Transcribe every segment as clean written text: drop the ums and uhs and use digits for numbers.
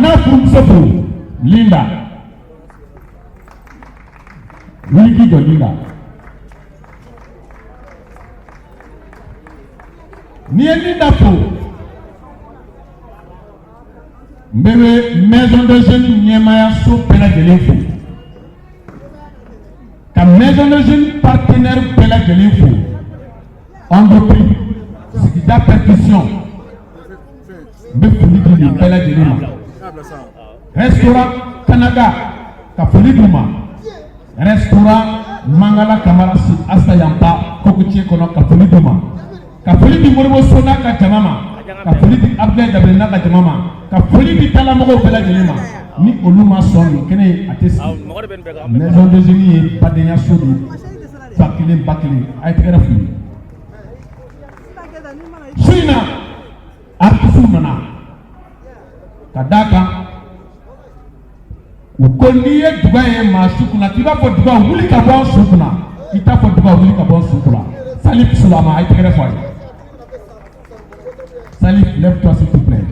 Ana Furumsofu, Linda. Wiki de Linda. Ni Linda Fou. Mbebe maison de jeunes Niemaya sous Pela de l'Info. Comme maison de jeunes partenaire Pela de l'Info. Entrepris. Ce qui da percussion. Mbebe de Pela de l'Info. Restaurant Canada. Kafoli Duma. Restaurant Mangala Kamarasi Asayampa. Kokutie Kono Kafoli Duma. Kafoli Duma Sona Kajamama. Kafoli di Abdel Dabrina Kajamama. Kafoli di Talamogo Pela de l'Info. Ni Oluma Son, Kene Atesi. Maison de génie, Padenia Soudi. Bakile Bakile. Aïtera Fui. Suina. Artifu Nana. Kadaka. Ukoniye Dubaye ma sukuna. Tiba for Duba wuli kabon sukuna. Ita for Duba wuli kabon sukuna. Salif Sulama, Aïtera Fui. Salif, lève-toi s'il te plaît.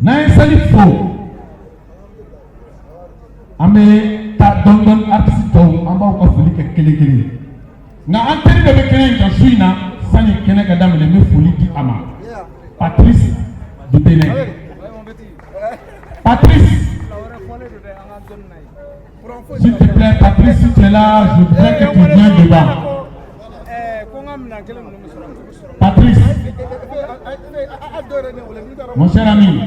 Naï Salif Fo. Ame ta don artiste amba ko fuli ke kele. Na antenne de bekene kan suina sani kene ka damele me fuli di ama. Patrice du Bénin. Patrice. S'il te plaît, Patrice, si tu es là, je voudrais que tu viennes devant. Patrice, mon cher ami.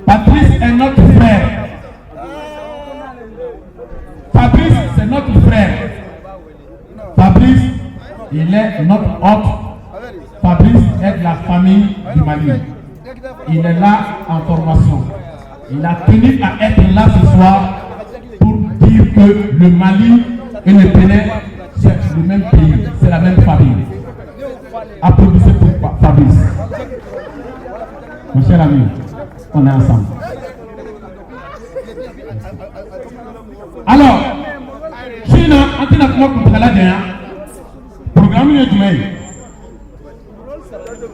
Patrice est notre frère. Fabrice, c'est notre frère. Fabrice, il est notre hôte. Fabrice est de la famille du Mali. Il est là en formation. Il a tenu à être là ce soir pour dire que le Mali et le Bénin, c'est le même pays, c'est la même famille. Applaudissez pour Fabrice. Mon cher ami, on est ensemble. Alors, China, Antina pour la programme est du mail.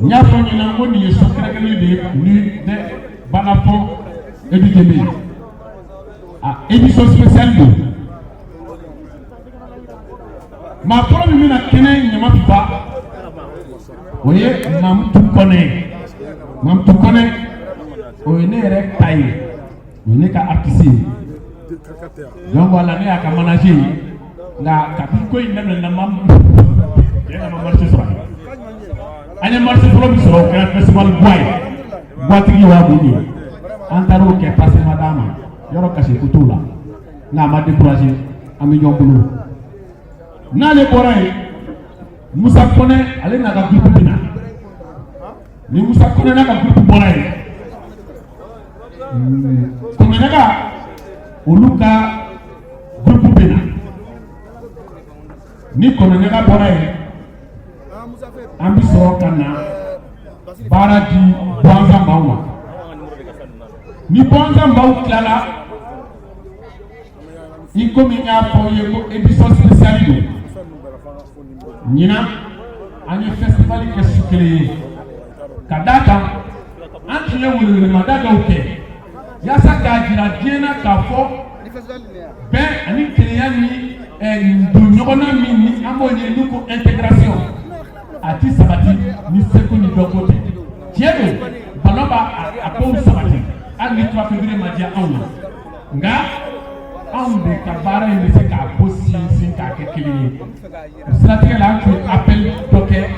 N'y a pas de secret de Balafon et du Djemé. À édition spéciale. Ma première n'a qu'un n'y a pas. Vous voyez, Mam tout connaît. Mam tout connaît. On est rek taille. On est qu'à artiser. Donc voilà, on est à manager. La capitale, il n'aime pas mam. Il n'a pas marché sur. Ane marché pour le sur le festival Boy. Boitri wa bouni. Antaro qui est passé madame. Yoro caché couteau là. N'a pas découragé. Ami Yomboulou. N'a les boraï. Moussa connaît. Allez n'a pas groupe bina. Ni Moussa connaît n'a pas groupe boraï. Comme n'a pas. Oluka groupe bina. Ni connaît n'a pas boraï. Ambiso kana barati Bwanzan bawa ni Bwanzan bawa klala iko minya foye ko édition spéciale nina ani festival ke sukele kadaka antiye wulu madaka oke yasa ka jira diena ka fo ben ani kleyani ndonyona mini amonye nuko intégration ati sabati ni seko ni dokote tieno baloba akon sabati ani 3 février madia auna nga ambe kabara ni se ka bosi sin ka kekeli stratégie là tu appel toke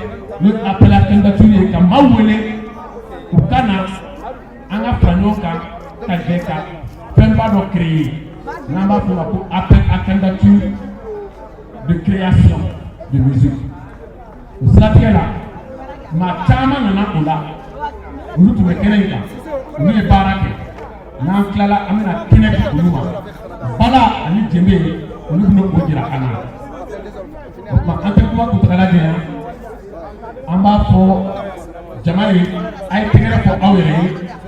ni appel à candidature ka mawele ukana anga franyoka ka deka pemba do créer namba pour appel à candidature de création de musique. Stratégie là, ma chama nana ola, nous tu me connais là, nous les baraques, n'en clala amena kine kuluma, bala ani djembe, nous nous podira kana. Ma ante quoi tu travailles bien, amba fo jamai, ay tigre fo awere,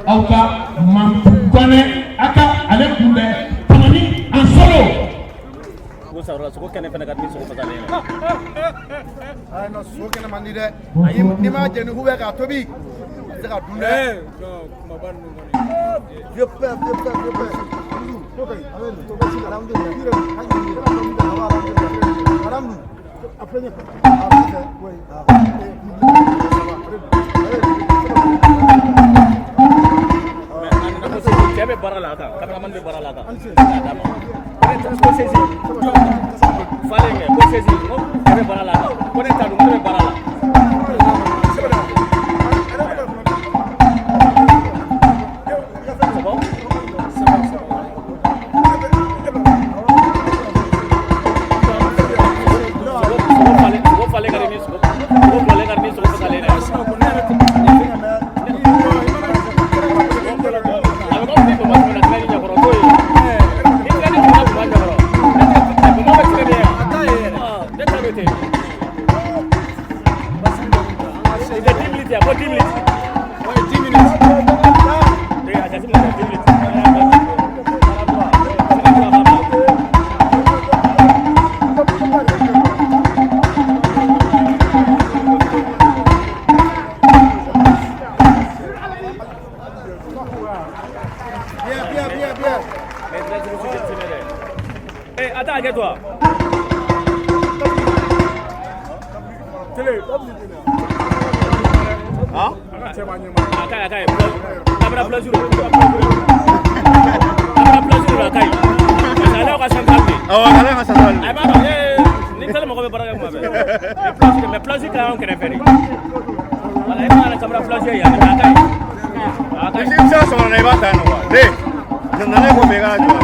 auka mam tu kone aka ale kunde la sogo kene fana ka mi sogo fata ne ay no sogo kene mandi de ay ni ma jeni hube ka tobi saka dunde kuma ban no ngoni je pe okay to ba si alhamdulillah dire hangi haram après ne oui Siapa barala ka? Kameraman be barala ka. Ko sezi. Fale me, ko sezi. Siapa barala ka? Ko ne tadu be barala. Fale kari ni suko. Fale kari ni suko fale ne. Attends, arrête-toi. Hein? Akai. Kamera plaisir. Kamera plaisir akai. Ala ka central ni. Ala ka central. Ai ba ni tele mo ko be baraga mo be. Mais plaisir ka on kene feri. Wala ai ba kamera plaisir ya akai. Akai. Ni sa so na ba ta no wa. De. Na na ko be ga jo.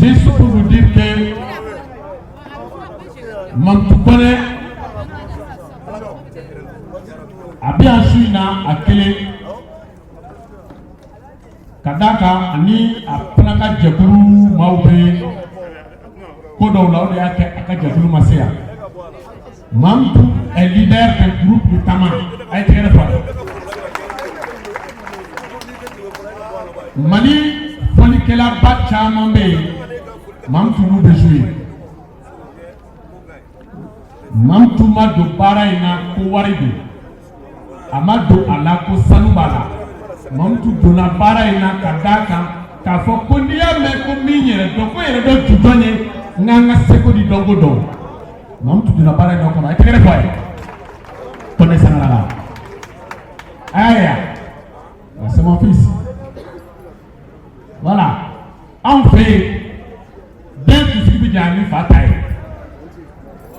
Juste pour vous dire que Mamtoukone a bien su à quel Kadaka ni a Planaka Jaburu Maube Kodo Laude Aka Jaburu Masea. Mamtou est leader du groupe de Tama. A été réformé. Mali Folikela Bacha Mambe Mamtou nous déjouer. Mamtou ma do Baraina Kouaridu Amado Alako Sanubala Mamtou dona Baraina Kadaka Kafo Kondia Meko Miniere Doko Eredo Tudone Nanga Seko di Dongo Don Mamtou dona Baraina Kona Ete kere foye Kone Sanarala Aya c'est mon fils. Voilà. En fait, dès que ce qui vient de faire,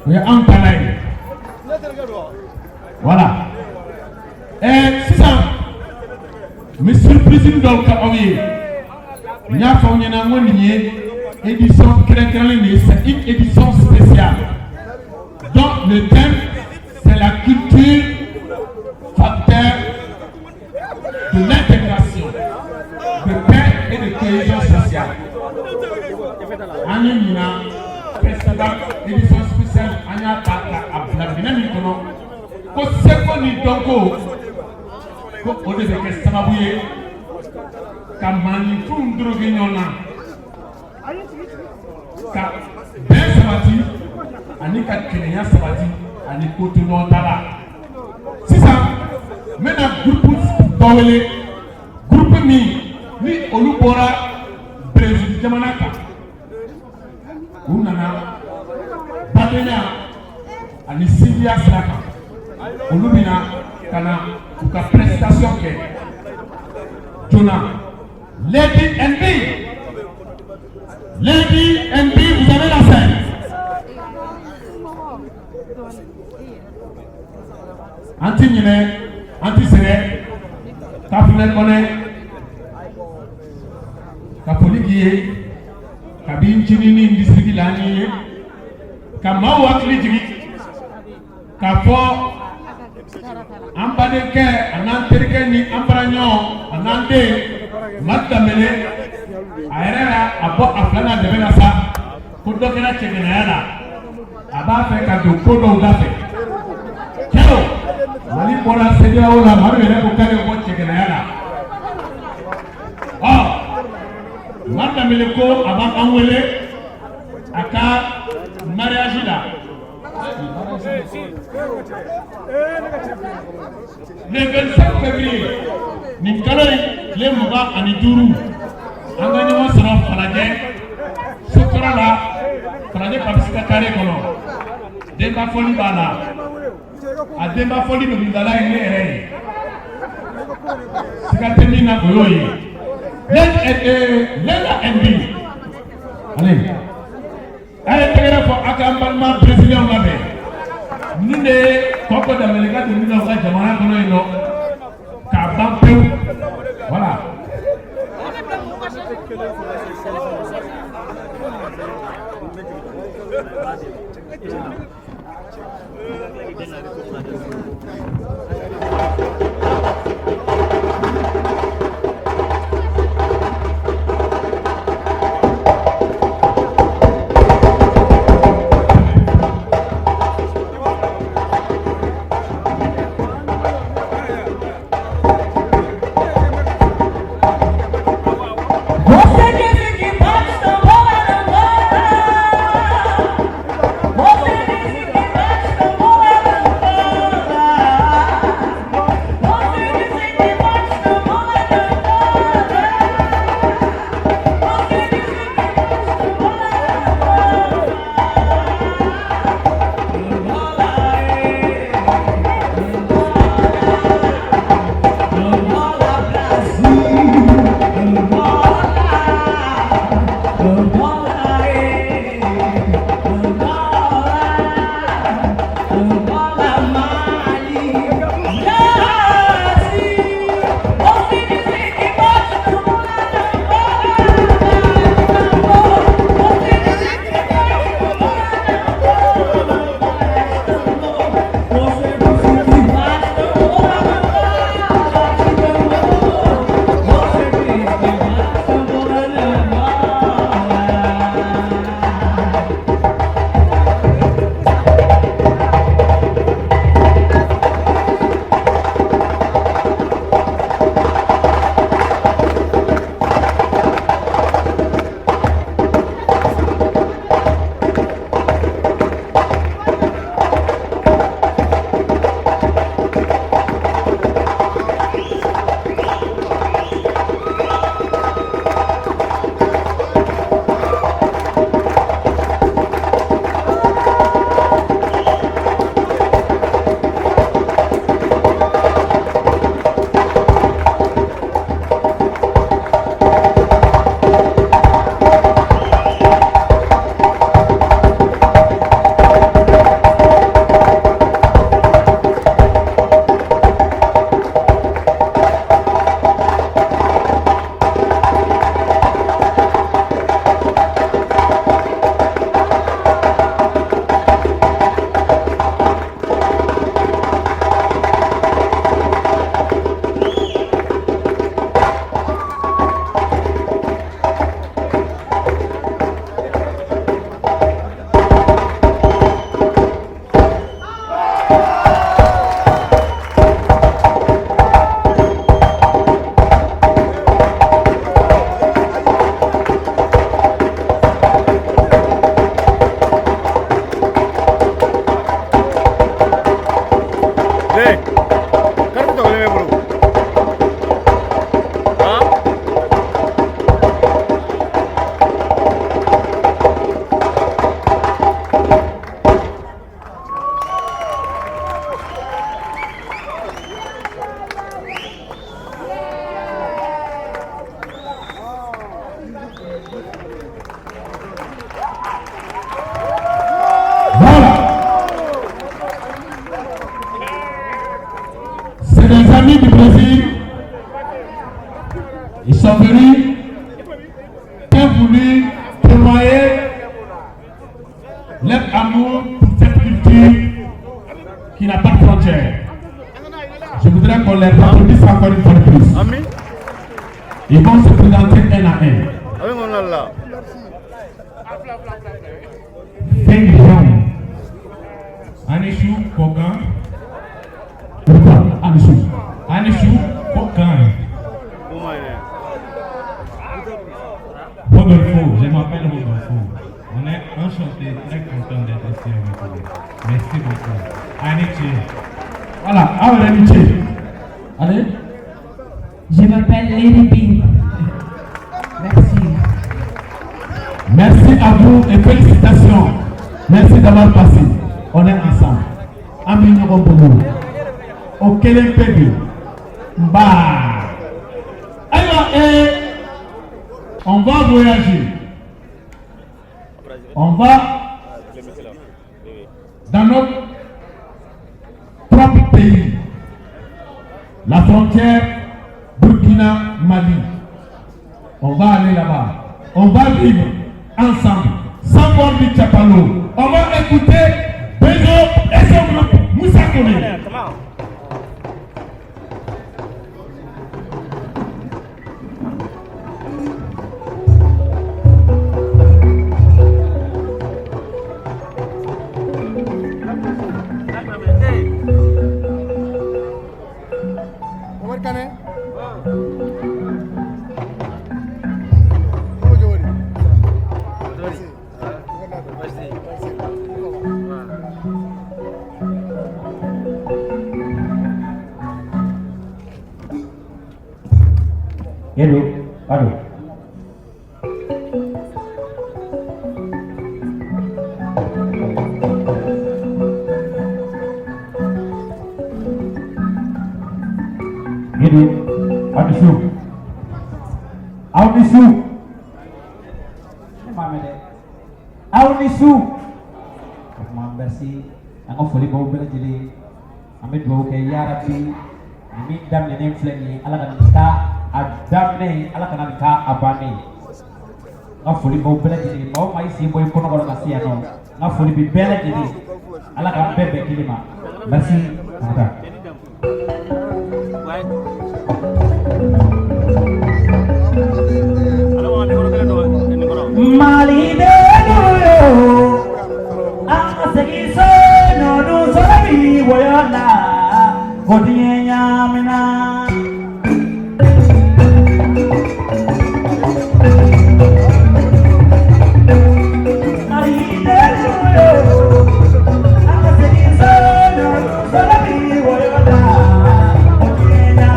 oui, en talaï. Voilà. Et c'est ça. Monsieur le Président de l'Oye, il y a une édition c'est une édition spéciale. Donc le thème, c'est la culture, facteur de l'intégration, de paix et de cohésion sociale. Anina, festival édition spéciale, Anya Taka, Abdulabina Mikono, Koseko ni Donko, Ode de Kestamabouye, Kamani Fundrugignona, Ka Ben Sabati, Anika Kenya Sabati, Anikoto Notala. C'est ça, maintenant, groupe Bawele, groupe ni Olubora, Président Jamanaka. Unana, Badena, ani Sylvia Slaka. Olubina, Kana, pour la prestation que Jonah. Lady and B. Lady and B, vous avez la scène. Anti-Nine, anti-Séré, Kafounet Kone, Kapoliki, Kabin Chinini, District Lani, Kamawa Kliji, Kafo, Ambadeke, Ananterke ni Ambragnon, Anande, Matamele, Aera, Abo Aflana de Venasa, Kudokena Chekenayana, Abafe Kadukodo Gafe. Ciao! Mali Bora Sedia Ola, Marvele Bukare Watch Chekenayana. Oh! Matamele Abang Angwele, Aka mariage là. Le 27 février, Nikaloi, les Mouba Aniduru, Angani sera Faladé, Sokorala, Faladé Papsika Kare Kono, Demba Foli Bala, a Demba Foli Nubindala et Nere, Sikatemina Goyoye, Lenda Endi. Allez. Allez, pour Akambalma, président Mabé. Nous ne sommes pas dans le cas de nous dans la Jamana Kono, Kabampeu. Voilà. Oh, c'est des amis du Brésil. Ils sont venus, qui ont voulu témoigner leur amour pour cette culture qui n'a pas de frontières. Je voudrais qu'on les applaudisse encore une fois de plus. Ami. Ils vont se présenter un à un. Avec mon Allah. Feng Anishu Kogan. Anishu Kogan. Rodolfo, je m'appelle Rodolfo. On est enchanté, très content d'être ici avec vous. Merci beaucoup. Aniché. Voilà, allez, Aniché. Allez. Je m'appelle Lady B. Merci. Merci à vous et félicitations. Merci d'avoir passé. On est ensemble. Amini Robono. Au Kelempédu. Bah. Alors, on va voyager. On va dans notre propre pays. La frontière Burkina-Mali. On va aller là-bas. On va vivre ensemble, sans voir du Tchapalo. On va écouter Bezo et son groupe Moussa Kone. Hello, allô. Hello, Anisou. Anisou. Anisou. Merci. Ang foli bau bela jeli. Amit bau ke ya Rabbi. Amit dam ne fleni ala kan ka adamne ala kan ka abani. Nga foli bau bela jeli. Bau mai si boy kono kono kasi ano. Nga foli bi bela jeli. Ala kan bebe kilima. Merci. Ada. Mali de yo. Asegi no do solabi woyona godinya mina Mali de yo asegi no do solabi woyona godinya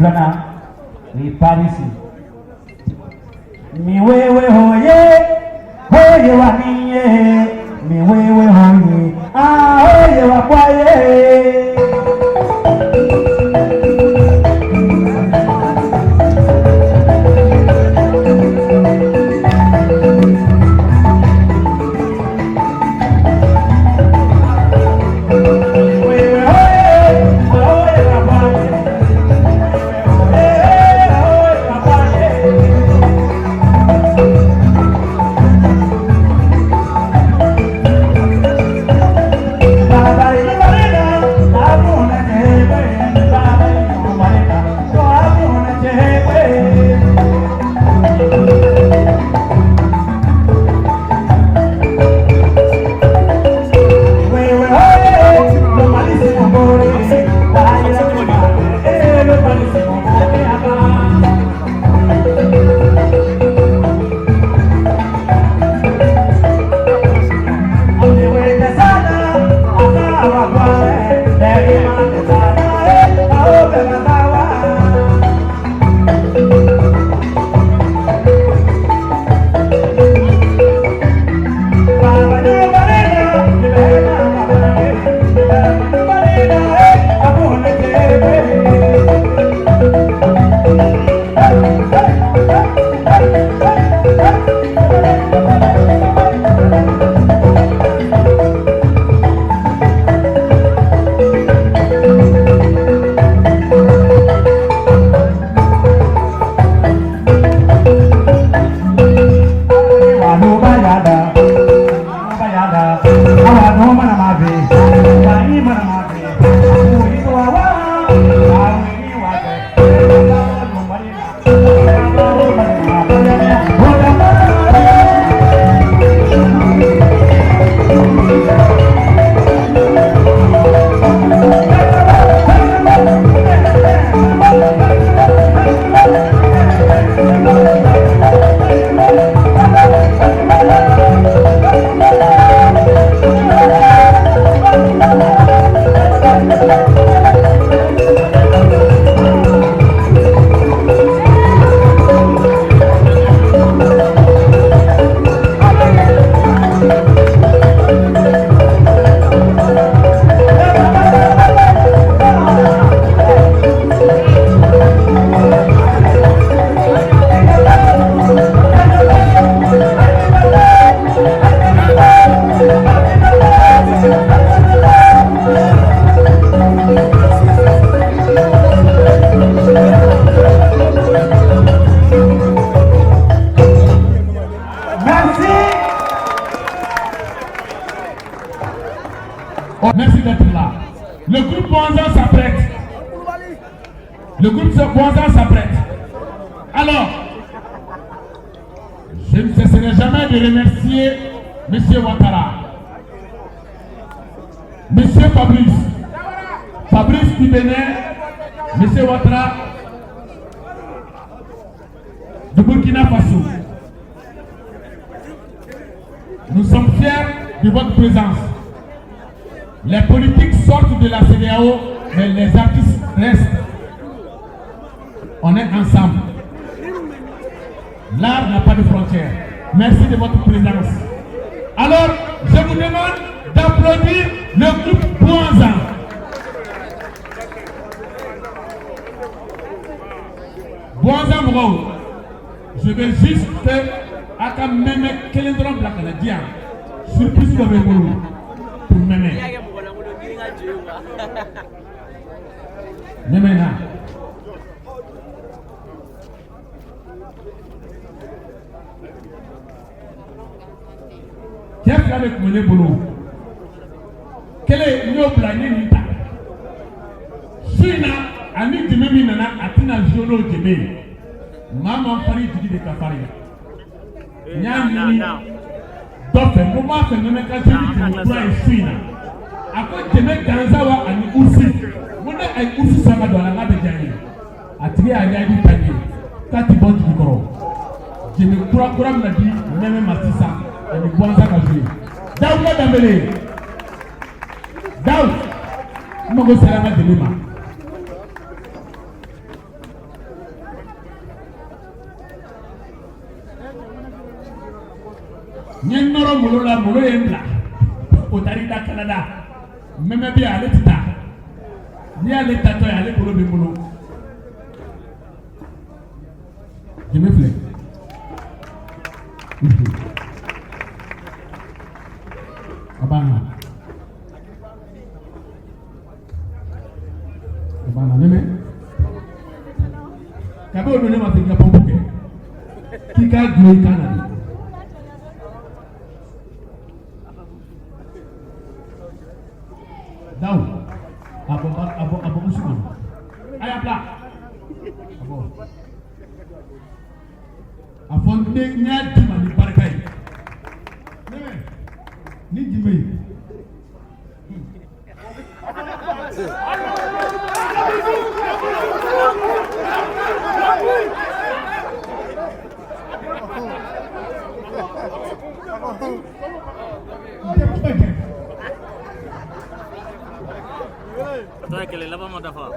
Fiana, et Partie. Mi wewe hoye, hoye waniye, mi wewe hoye, ah hoye wakwaye. Merci d'être là. Le groupe Bwanzan s'apprête. Le groupe Bwanzan s'apprête. Alors, je ne cesserai jamais de remercier M. Ouattara, M. Fabrice du Bénin, M. Ouattara de Burkina Faso. Nous sommes fiers de votre présence. Les politiques sortent de la CEDEAO, mais les artistes restent. On est ensemble. L'art n'a pas de frontières. Merci de votre présence. Alors, je vous demande d'applaudir le groupe Bwanzan. Bwanzan Moro. Je vais juste à quand même quel endroit black la dia. Surprise de Moro. Pour même. Même là. Qui a fait avec mon boulot? Quel est le plané Nita? Sina, Annie de Méminana, Atina Jolo de Bé. Maman Paris du de Cafari. Nyami, Docteur, comment fait le mec à Sina? À quoi de mec Ganzawa et Oussi? Mon est Oussi Sama dans la main de Djani. A tiré à Yadi Tani, Katibon du Goro. Je me crois que l'on m'a dit, même Massissa. Et le Bwanzan a joué. Daouda Dambélé. Daoud. Je me salama de l'Ima. Nyen noro mulo la mulo yembla. O tari da Canada. Meme bi ale tita. Ni ale tato ya ale mulo bi mulo. Jimefle. Abana. Abana neme. Kabe o dole ma se ga pompo ke. Kika glo Canada. Daw. Abo musuman. Aya pla. Abo. Afonde nya dima ni barkay. Neme. Ni jimay. Toi que le lava mon dafa.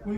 We